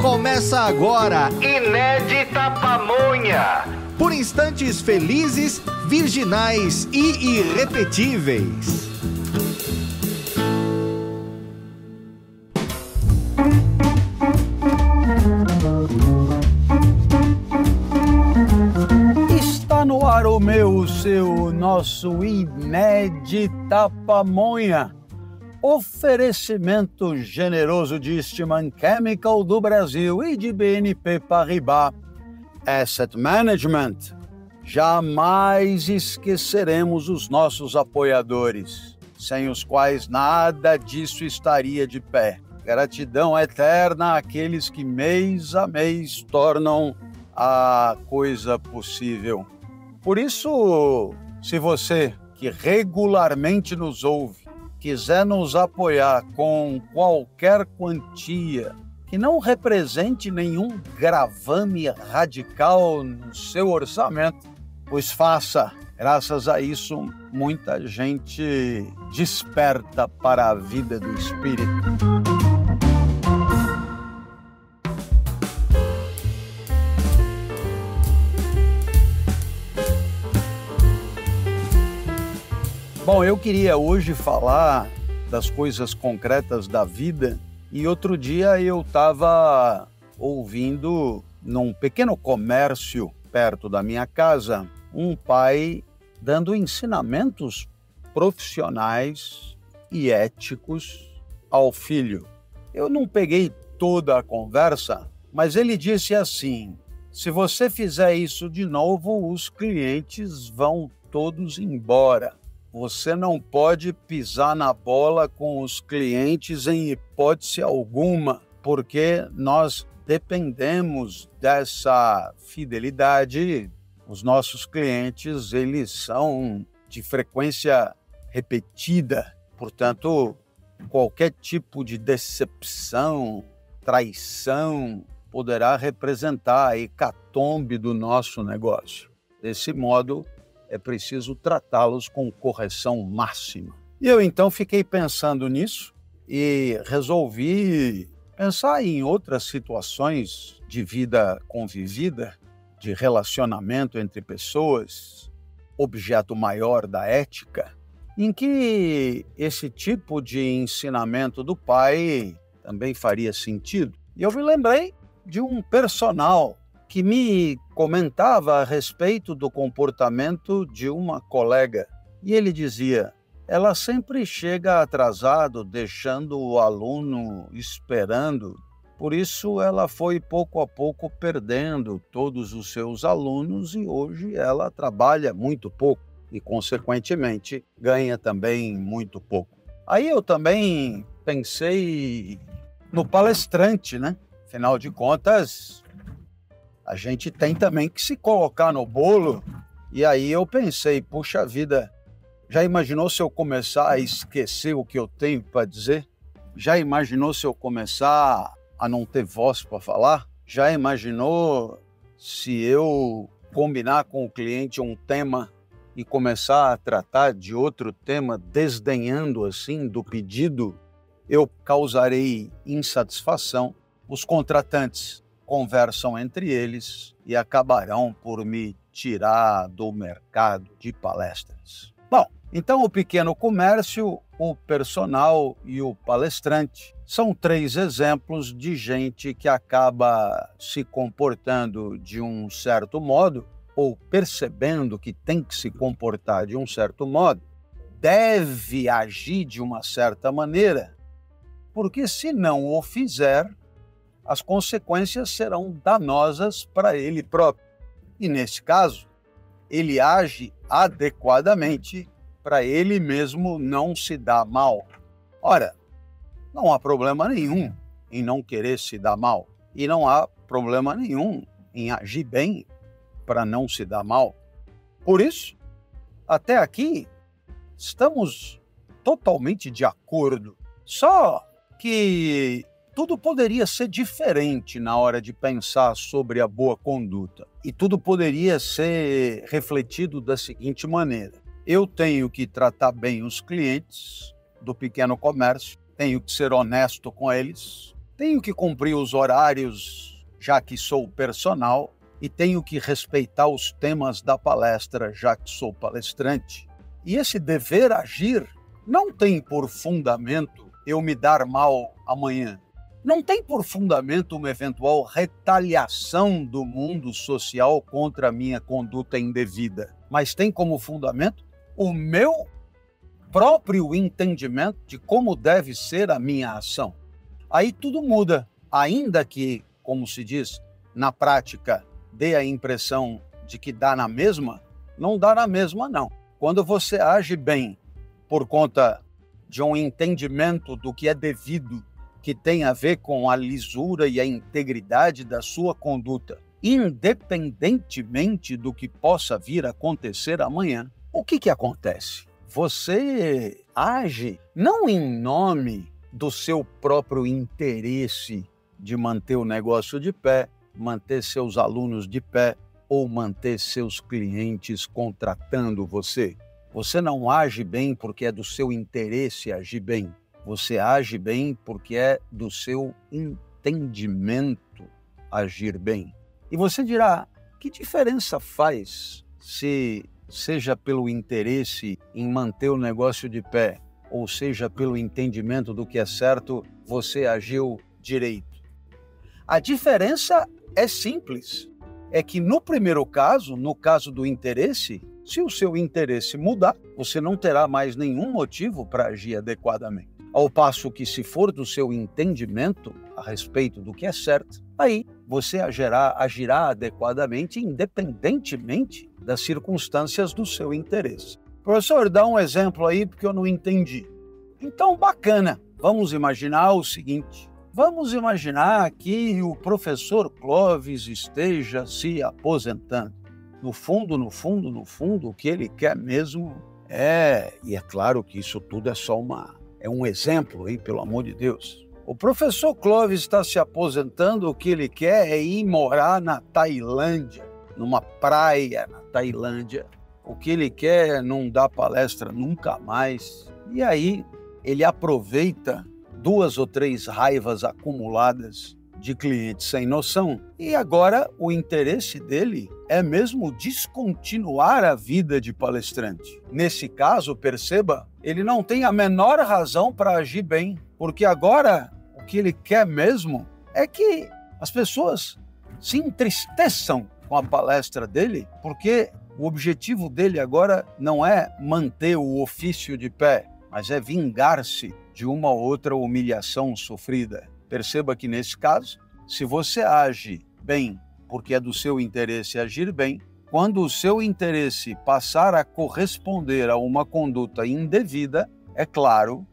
Começa agora, Inédita Pamonha. Por instantes felizes, virginais e irrepetíveis. Está no ar o nosso Inédita Pamonha. Oferecimento generoso de Eastman Chemical do Brasil e de BNP Paribas Asset Management. Jamais esqueceremos os nossos apoiadores, sem os quais nada disso estaria de pé. Gratidão eterna àqueles que mês a mês tornam a coisa possível. Por isso, se você que regularmente nos ouve quiser nos apoiar com qualquer quantia que não represente nenhum gravame radical no seu orçamento, pois faça. Graças a isso, muita gente desperta para a vida do espírito. Bom, eu queria hoje falar das coisas concretas da vida e outro dia eu estava ouvindo num pequeno comércio perto da minha casa um pai dando ensinamentos profissionais e éticos ao filho. Eu não peguei toda a conversa, mas ele disse assim: se você fizer isso de novo, os clientes vão todos embora. Você não pode pisar na bola com os clientes em hipótese alguma, porque nós dependemos dessa fidelidade. Os nossos clientes, eles são de frequência repetida. Portanto, qualquer tipo de decepção, traição, poderá representar a hecatombe do nosso negócio. Desse modo, é preciso tratá-los com correção máxima. E eu então fiquei pensando nisso e resolvi pensar em outras situações de vida convivida, de relacionamento entre pessoas, objeto maior da ética, em que esse tipo de ensinamento do pai também faria sentido. E eu me lembrei de um personal que me comentava a respeito do comportamento de uma colega. E ele dizia: ela sempre chega atrasado, deixando o aluno esperando. Por isso, ela foi pouco a pouco perdendo todos os seus alunos e hoje ela trabalha muito pouco e, consequentemente, ganha também muito pouco. Aí eu também pensei no palestrante, né? Afinal de contas, a gente tem também que se colocar no bolo. E aí eu pensei, puxa vida, já imaginou se eu começar a esquecer o que eu tenho para dizer? Já imaginou se eu começar a não ter voz para falar? Já imaginou se eu combinar com o cliente um tema e começar a tratar de outro tema, desdenhando assim do pedido? Eu causarei insatisfação. Os contratantes conversam entre eles e acabarão por me tirar do mercado de palestras. Bom, então o pequeno comércio, o personal e o palestrante são 3 exemplos de gente que acaba se comportando de um certo modo ou percebendo que tem que se comportar de um certo modo, deve agir de uma certa maneira, porque se não o fizer, as consequências serão danosas para ele próprio. E, nesse caso, ele age adequadamente para ele mesmo não se dar mal. Ora, não há problema nenhum em não querer se dar mal. E não há problema nenhum em agir bem para não se dar mal. Por isso, até aqui, estamos totalmente de acordo. Só que tudo poderia ser diferente na hora de pensar sobre a boa conduta. E tudo poderia ser refletido da seguinte maneira: eu tenho que tratar bem os clientes do pequeno comércio, tenho que ser honesto com eles, tenho que cumprir os horários, já que sou personal, e tenho que respeitar os temas da palestra, já que sou palestrante. E esse dever agir não tem por fundamento eu me dar mal amanhã. Não tem por fundamento uma eventual retaliação do mundo social contra a minha conduta indevida, mas tem como fundamento o meu próprio entendimento de como deve ser a minha ação. Aí tudo muda, ainda que, como se diz, na prática, dê a impressão de que dá na mesma, não dá na mesma, não. Quando você age bem por conta de um entendimento do que é devido, que tem a ver com a lisura e a integridade da sua conduta, independentemente do que possa vir a acontecer amanhã, o que acontece? Você age não em nome do seu próprio interesse de manter o negócio de pé, manter seus alunos de pé ou manter seus clientes contratando você. Você não age bem porque é do seu interesse agir bem. Você age bem porque é do seu entendimento agir bem. E você dirá, que diferença faz se seja pelo interesse em manter o negócio de pé, ou seja pelo entendimento do que é certo, você agiu direito? A diferença é simples. É que no primeiro caso, no caso do interesse, se o seu interesse mudar, você não terá mais nenhum motivo para agir adequadamente. Ao passo que, se for do seu entendimento a respeito do que é certo, aí você agirá adequadamente, independentemente das circunstâncias do seu interesse. Professor, dá um exemplo aí, porque eu não entendi. Então, bacana. Vamos imaginar o seguinte. Vamos imaginar que o professor Clóvis esteja se aposentando. No fundo, o que ele quer mesmo e é claro que isso tudo é um exemplo, hein, pelo amor de Deus. O professor Clóvis está se aposentando, o que ele quer é ir morar na Tailândia, numa praia na Tailândia. O que ele quer é não dar palestra nunca mais. E aí ele aproveita 2 ou 3 raivas acumuladas de clientes sem noção. E agora o interesse dele é mesmo descontinuar a vida de palestrante. Nesse caso, perceba, ele não tem a menor razão para agir bem, porque agora o que ele quer mesmo é que as pessoas se entristeçam com a palestra dele, porque o objetivo dele agora não é manter o ofício de pé, mas é vingar-se de uma ou outra humilhação sofrida. Perceba que nesse caso, se você age bem, porque é do seu interesse agir bem, quando o seu interesse passar a corresponder a uma conduta indevida, é claro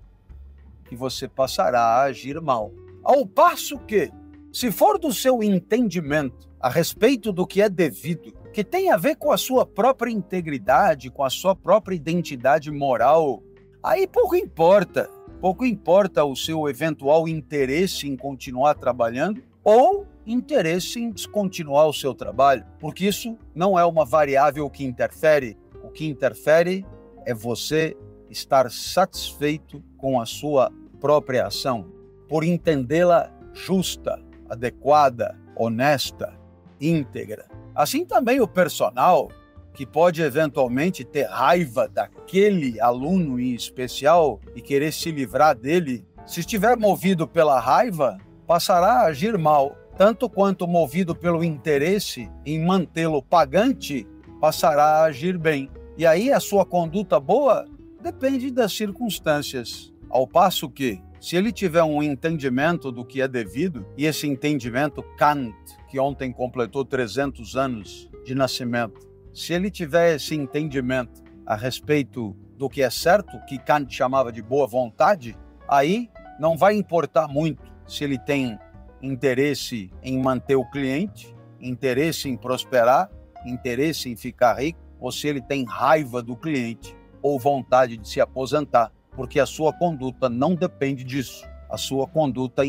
que você passará a agir mal. Ao passo que, se for do seu entendimento a respeito do que é devido, que tem a ver com a sua própria integridade, com a sua própria identidade moral, aí pouco importa o seu eventual interesse em continuar trabalhando ou interesse em descontinuar o seu trabalho, porque isso não é uma variável que interfere. O que interfere é você estar satisfeito com a sua própria ação, por entendê-la justa, adequada, honesta, íntegra. Assim também o personal, que pode eventualmente ter raiva daquele aluno em especial e querer se livrar dele, se estiver movido pela raiva, passará a agir mal, tanto quanto movido pelo interesse em mantê-lo pagante, passará a agir bem. E aí a sua conduta boa depende das circunstâncias. Ao passo que, se ele tiver um entendimento do que é devido, e esse entendimento Kant, que ontem completou 300 anos de nascimento, se ele tiver esse entendimento a respeito do que é certo, que Kant chamava de boa vontade, aí não vai importar muito se ele tem interesse em manter o cliente, interesse em prosperar, interesse em ficar rico, ou se ele tem raiva do cliente ou vontade de se aposentar, porque a sua conduta não depende disso. A sua conduta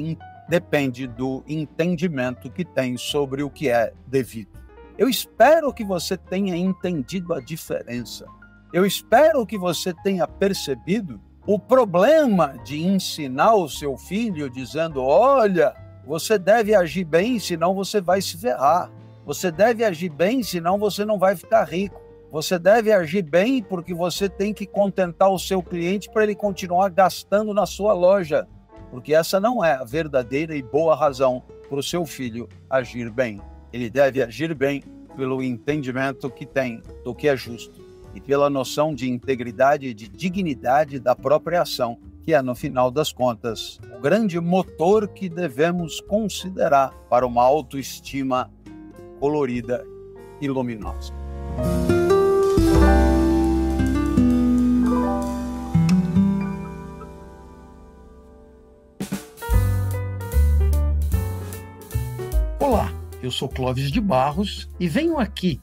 depende do entendimento que tem sobre o que é devido. Eu espero que você tenha entendido a diferença. Eu espero que você tenha percebido o problema de ensinar o seu filho dizendo: olha, Você deve agir bem, senão você vai se ferrar. Você deve agir bem, senão você não vai ficar rico. Você deve agir bem porque você tem que contentar o seu cliente para ele continuar gastando na sua loja. Porque essa não é a verdadeira e boa razão para o seu filho agir bem. Ele deve agir bem pelo entendimento que tem do que é justo e pela noção de integridade e de dignidade da própria ação, que é, no final das contas, o grande motor que devemos considerar para uma autoestima colorida e luminosa. Olá, eu sou Clóvis de Barros e venho aqui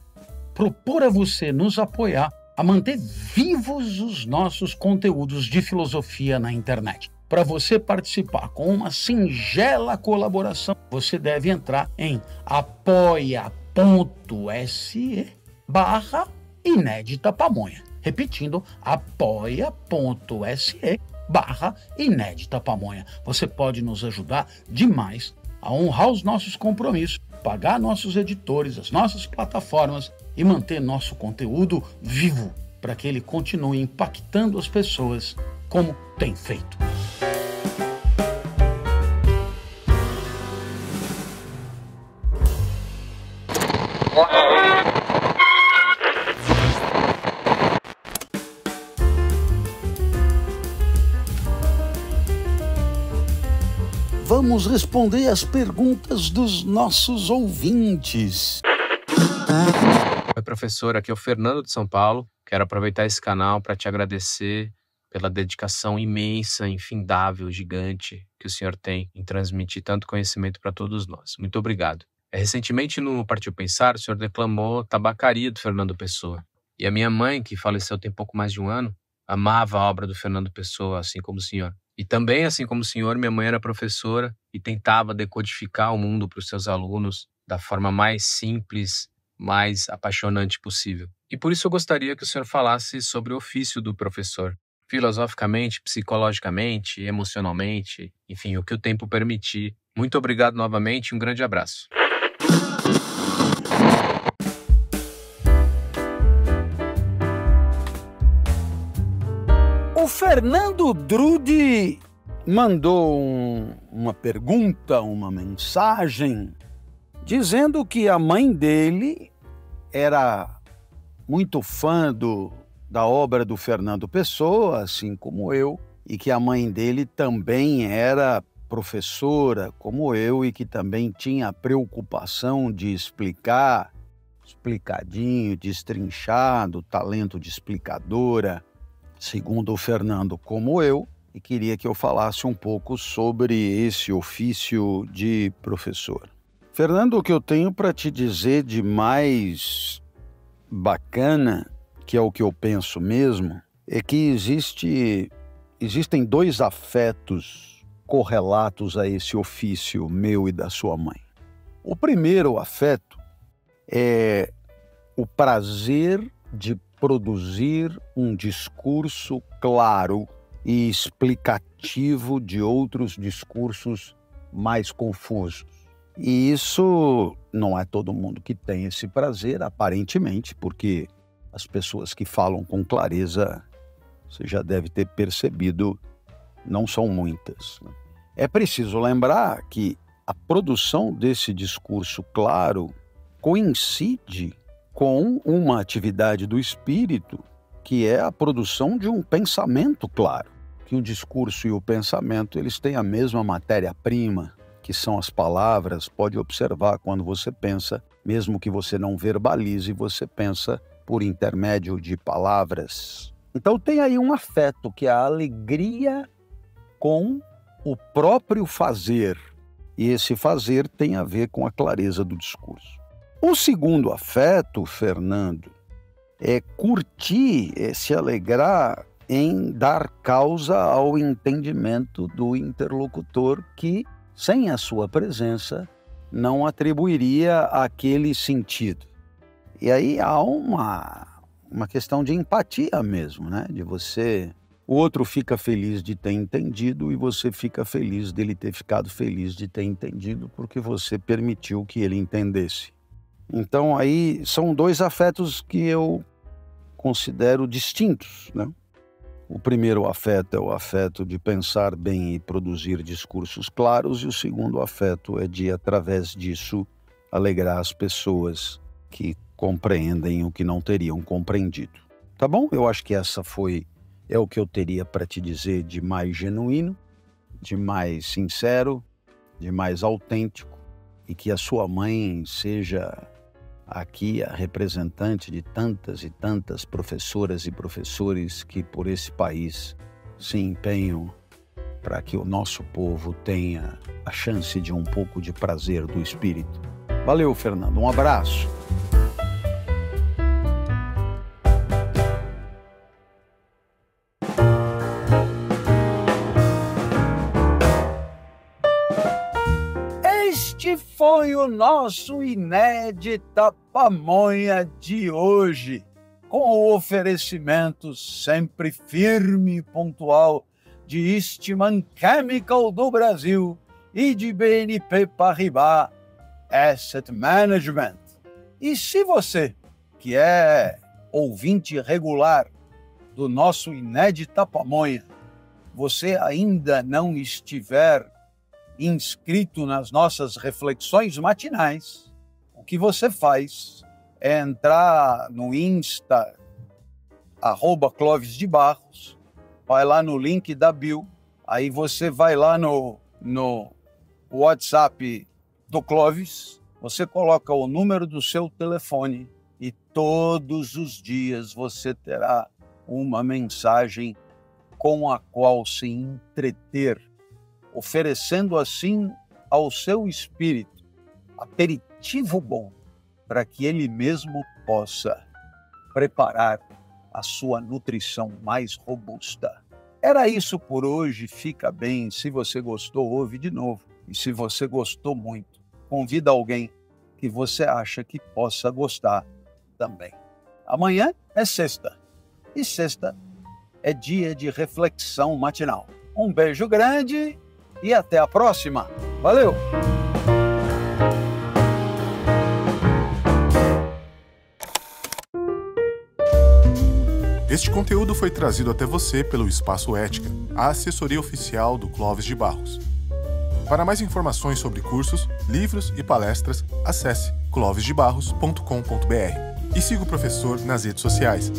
propor a você nos apoiar a manter vivos os nossos conteúdos de filosofia na internet. Para você participar com uma singela colaboração, você deve entrar em apoia.se/Inédita Pamonha. Repetindo, apoia.se/Inédita Pamonha. Você pode nos ajudar demais a honrar os nossos compromissos, pagar nossos editores, as nossas plataformas e manter nosso conteúdo vivo para que ele continue impactando as pessoas como tem feito. Vamos responder as perguntas dos nossos ouvintes. Oi, professor, aqui é o Fernando de São Paulo. Quero aproveitar esse canal para te agradecer pela dedicação imensa, infindável, gigante que o senhor tem em transmitir tanto conhecimento para todos nós. Muito obrigado. Recentemente, no Partiu Pensar, o senhor declamou Tabacaria, do Fernando Pessoa. E a minha mãe, que faleceu tem pouco mais de um ano, amava a obra do Fernando Pessoa, assim como o senhor. E também, assim como o senhor, minha mãe era professora e tentava decodificar o mundo para os seus alunos da forma mais simples, mais apaixonante possível. E por isso eu gostaria que o senhor falasse sobre o ofício do professor, filosoficamente, psicologicamente, emocionalmente, enfim, o que o tempo permitir. Muito obrigado novamente e um grande abraço. O Fernando Drude mandou uma pergunta, uma mensagem, dizendo que a mãe dele era muito fã da obra do Fernando Pessoa, assim como eu, e que a mãe dele também era professora, como eu, e que também tinha a preocupação de explicar, explicadinho, destrinchado, talento de explicadora, segundo o Fernando, como eu, e queria que eu falasse um pouco sobre esse ofício de professor. Fernando, o que eu tenho para te dizer de mais bacana, que é o que eu penso mesmo, é que existem dois afetos correlatos a esse ofício meu e da sua mãe. O primeiro afeto é o prazer de produzir um discurso claro e explicativo de outros discursos mais confusos. E isso não é todo mundo que tem esse prazer, aparentemente, porque as pessoas que falam com clareza, você já deve ter percebido, não são muitas. É preciso lembrar que a produção desse discurso claro coincide com uma atividade do espírito, que é a produção de um pensamento claro. Que o discurso e o pensamento, eles têm a mesma matéria-prima, que são as palavras. Pode observar quando você pensa, mesmo que você não verbalize, você pensa por intermédio de palavras. Então tem aí um afeto, que é a alegria com o próprio fazer. E esse fazer tem a ver com a clareza do discurso. O segundo afeto, Fernando, é curtir, é se alegrar em dar causa ao entendimento do interlocutor que, sem a sua presença, não atribuiria aquele sentido. E aí há uma questão de empatia mesmo, né? De você O outro fica feliz de ter entendido e você fica feliz dele ter ficado feliz de ter entendido porque você permitiu que ele entendesse. Então aí são dois afetos que eu considero distintos, né? O primeiro afeto é o afeto de pensar bem e produzir discursos claros, e o segundo afeto é de, através disso, alegrar as pessoas que compreendem o que não teriam compreendido. Tá bom? Eu acho que é o que eu teria para te dizer de mais genuíno, de mais sincero, de mais autêntico, e que a sua mãe seja aqui a representante de tantas e tantas professoras e professores que por esse país se empenham para que o nosso povo tenha a chance de um pouco de prazer do espírito. Valeu, Fernando. Um abraço. Este foi o nosso Inédita Pamonha de hoje, com o oferecimento sempre firme e pontual de Eastman Chemical do Brasil e de BNP Paribas Asset Management. E se você, que é ouvinte regular do nosso Inédita Pamonha, você ainda não estiver inscrito nas nossas reflexões matinais, o que você faz é entrar no Insta, @Clóvis de Barros, vai lá no link da bio, aí você vai lá no WhatsApp do Clóvis, você coloca o número do seu telefone e todos os dias você terá uma mensagem com a qual se entreter, oferecendo assim ao seu espírito aperitivo bom para que ele mesmo possa preparar a sua nutrição mais robusta. Era isso por hoje, fica bem. Se você gostou, ouve de novo. E se você gostou muito, convida alguém que você acha que possa gostar também. Amanhã é sexta, e sexta é dia de reflexão matinal. Um beijo grande e até a próxima. Valeu! Este conteúdo foi trazido até você pelo Espaço Ética, a assessoria oficial do Clóvis de Barros. Para mais informações sobre cursos, livros e palestras, acesse clovisdebarros.com.br e siga o professor nas redes sociais.